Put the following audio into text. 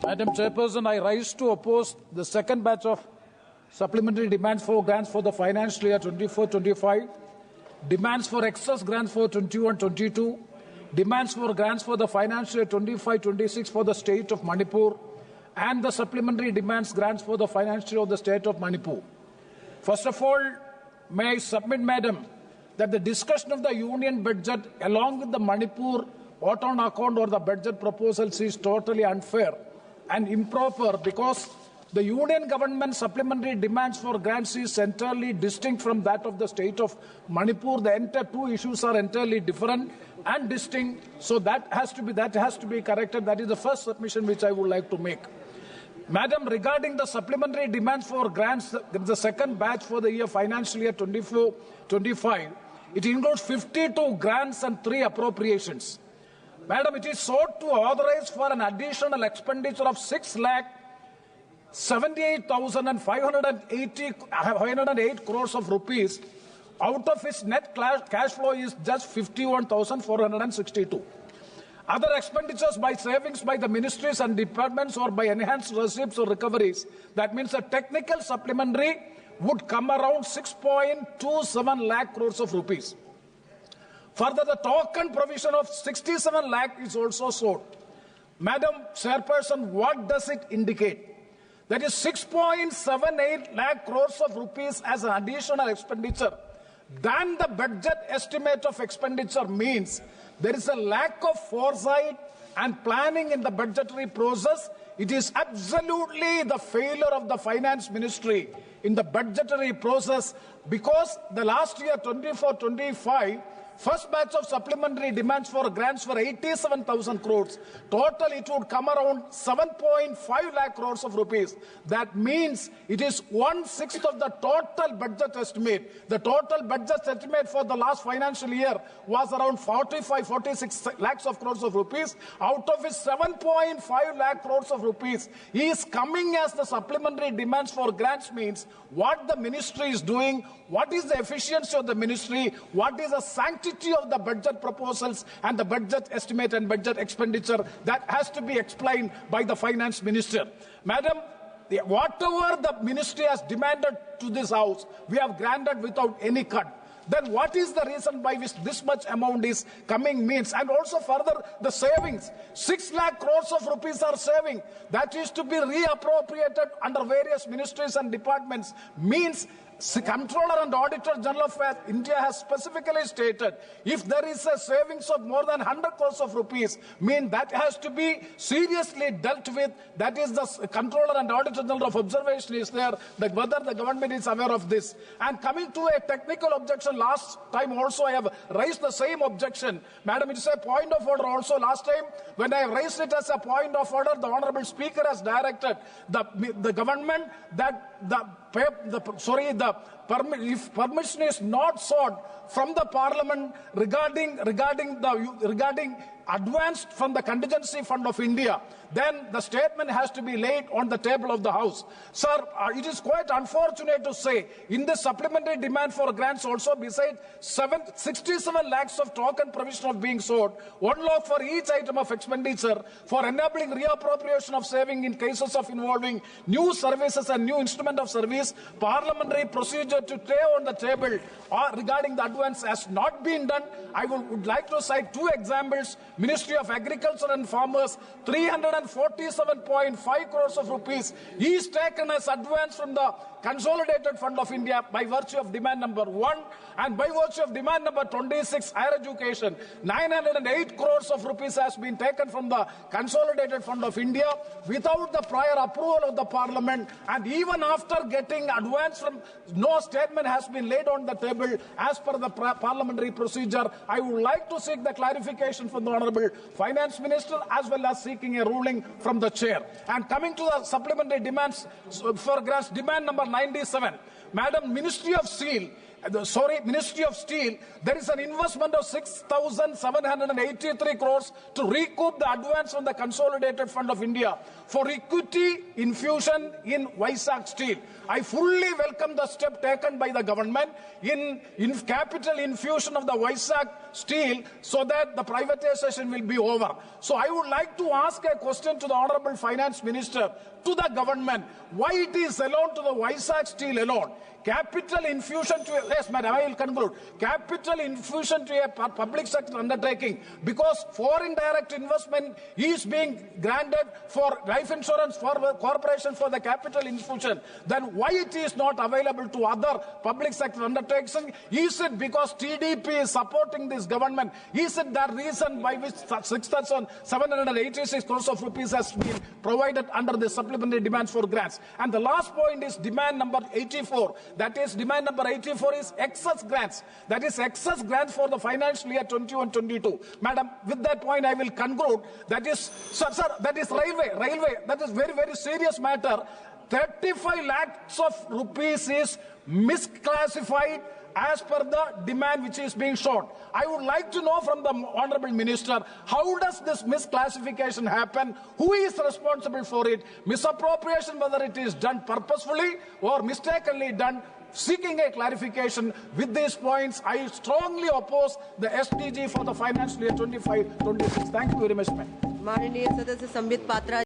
Madam Chairperson, I rise to oppose the second batch of supplementary demands for grants for the financial year 24-25, demands for excess grants for 21-22, demands for grants for the financial year 25-26 for the state of Manipur, and the supplementary demands grants for the financial year of the state of Manipur. First of all, may I submit, Madam, that the discussion of the union budget along with the Manipur vote-on account or the budget proposals is totally unfair and improper because the union government supplementary demands for grants is entirely distinct from that of the state of Manipur. The entire two issues are entirely different and distinct, so that has to be corrected. That is the first submission which I would like to make. Madam, regarding the supplementary demands for grants, the second batch for the year financial year 24-25, it includes 52 grants and 3 appropriations. Madam, it is sought to authorize for an additional expenditure of 6,78,508 crores of rupees. Out of its net cash flow is just 51,462. Other expenditures by savings by the ministries and departments or by enhanced receipts or recoveries, that means a technical supplementary, would come around 6.27 lakh crores of rupees. Further, the token provision of 67 lakh is also sought. Madam Chairperson, what does it indicate? That is 6.78 lakh crores of rupees as an additional expenditure than the budget estimate of expenditure means there is a lack of foresight and planning in the budgetary process. It is absolutely the failure of the finance ministry in the budgetary process because the last year 24-25, first batch of supplementary demands for grants were 87,000 crores. Total, it would come around 7.5 lakh crores of rupees. That means it is 1/6 of the total budget estimate. The total budget estimate for the last financial year was around 46 lakhs of crores of rupees. Out of it, 7.5 lakh crores of rupees is coming as the supplementary demands for grants means what the ministry is doing, what is the efficiency of the ministry, what is the sanctity of the budget proposals and the budget estimate and budget expenditure that has to be explained by the finance minister. Madam, whatever the ministry has demanded to this house, we have granted without any cut. Then what is the reason by which this much amount is coming means? And also further, the savings. 6 lakh crores of rupees are saving. That is to be reappropriated under various ministries and departments means Comptroller and Auditor General of India has specifically stated if there is a savings of more than 100 crores of rupees, that has to be seriously dealt with. That is the Comptroller and Auditor General of observation is there, whether the government is aware of this. And coming to a technical objection, last time also I have raised the same objection. Madam, it is a point of order also. Last time when I raised it as a point of order, the Honorable Speaker has directed the government that if permission is not sought from the Parliament regarding advanced from the contingency fund of India, then the statement has to be laid on the table of the House. Sir, it is quite unfortunate to say in the supplementary demand for grants also besides 67 lakhs of token provision of being sought, 1 lakh for each item of expenditure for enabling reappropriation of saving in cases of involving new services and new instrument of service, parliamentary procedure to lay on the table regarding the advance has not been done. I would like to cite 2 examples. Ministry of Agriculture and Farmers, 347.5 crores of rupees is taken as advance from the Consolidated Fund of India by virtue of demand number 1 and by virtue of demand number 26, higher education, 908 crores of rupees has been taken from the Consolidated Fund of India without the prior approval of the Parliament, and even after getting advance from no statement has been laid on the table as per the parliamentary procedure. I would like to seek the clarification from the Honourable Finance Minister as well as seeking a ruling from the Chair. And coming to the supplementary demands for grants, demand number 97. Madam, Ministry of Steel Ministry of Steel, there is an investment of 6,783 crores to recoup the advance from the Consolidated Fund of India for equity infusion in Vizag Steel. I fully welcome the step taken by the government in capital infusion of the Vizag Steel so that the privatization will be over. So I would like to ask a question to the Honorable Finance Minister, to the government, why it is alone to the Vizag Steel alone? Capital infusion to, yes madam, I will conclude. Capital infusion to a public sector undertaking, because foreign direct investment is being granted for life insurance for corporation for the capital infusion, then why it is not available to other public sector undertakings? Is it because TDP is supporting this government? Is it the reason by which 6,786 crores of rupees has been provided under the supplementary demands for grants? And the last point is demand number 84. That is, demand number 84 is excess grants. That is excess grants for the financial year 21-22. Madam, with that point I will conclude. That is, sir, that is railway. That is very, very serious matter. 35 lakhs of rupees is misclassified as per the demand which is being shown. I would like to know from the Honorable Minister, how does this misclassification happen? Who is responsible for it? Misappropriation, whether it is done purposefully or mistakenly done. Seeking a clarification with these points, I strongly oppose the SDG for the financial year 25-26. Thank you very much, ma'am. माननीय सदस्य संबित पात्रा